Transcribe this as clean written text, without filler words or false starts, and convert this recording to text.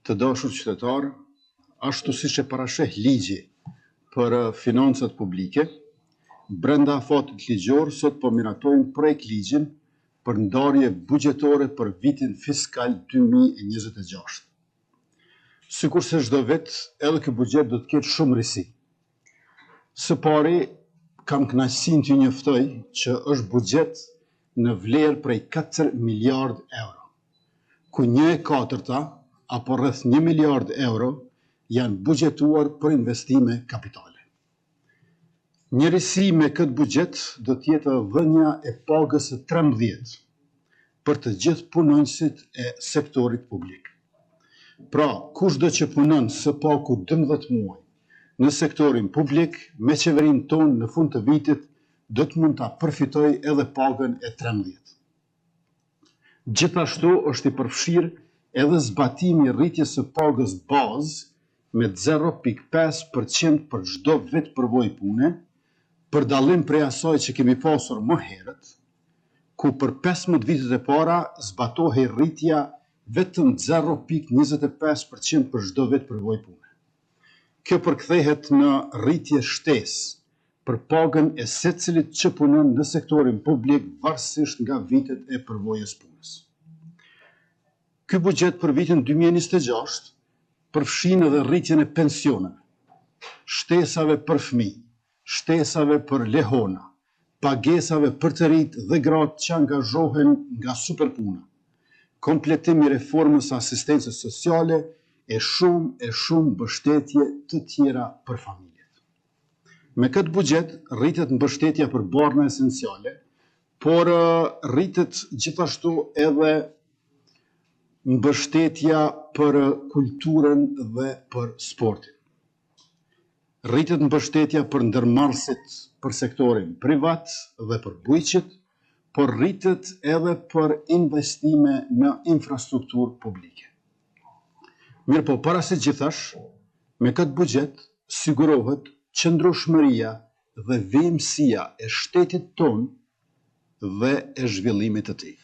Të dashur qytetar, ashtu siç e parasheh ligji për financat publike, brenda afatit ligjor sot po miratojmë projekt ligjin për ndarje buxhetore për vitin fiskal 2026. Sikurse çdo vit, edhe ky buxhet do të ketë shumë risi. Së pari, kam kënaqësinë t'ju njoftoj që është buxhet në vlerë prej 4 miliard euro, ku 1/4 apo rreth 1 miliard euro janë buxhetuar për investime kapitale. Njërisi me këtë buxhet do t'jetë dhënia e pagës së 13 për të gjithë punonjësit e sektorit publik. Pra, kushdo që punon së paku 12 muaj në sektorin publik, me qeverinë tonë në fund të vitit do të mund ta përfitoj edhe pagën e 13. Gjithashtu është i përfshirë edhe zbatimi i rritjes së pagës bazë me 0.5% për çdo vit përvojë pune, për dallim prej asaj që kemi pasur më herët, ku për 15 vitet e para zbatohej rritja vetëm 0.25% për çdo vit përvojë pune. Kjo përkthehet në rritje shtesë për pagën e secilit që punon në sektorin publik varësisht nga vitet e përvojës punës. Ky buxhet për vitin 2026 përfshin edhe rritjen e pensioneve, shtesave për fëmijë, shtesave për lehona, pagesave për të rinjt dhe gratë që angazhohen nga superpuna, kompletim i reformës asistencës sociale e shumë mbështetje të tjera për familjet. Me këtë buxhet rritet mbështetja për barra esenciale, por rritet gjithashtu edhe mbështetja për kulturën dhe për sportin. Rritet mbështetja për ndërmarrësit për sektorin privat dhe për bujqit, por rritet edhe për investime në infrastrukturë publike. Mirë po, para se gjithash, me këtë buxhet sigurohet qëndrueshmëria dhe vëmësia e shtetit tonë dhe e zhvillimit të tij.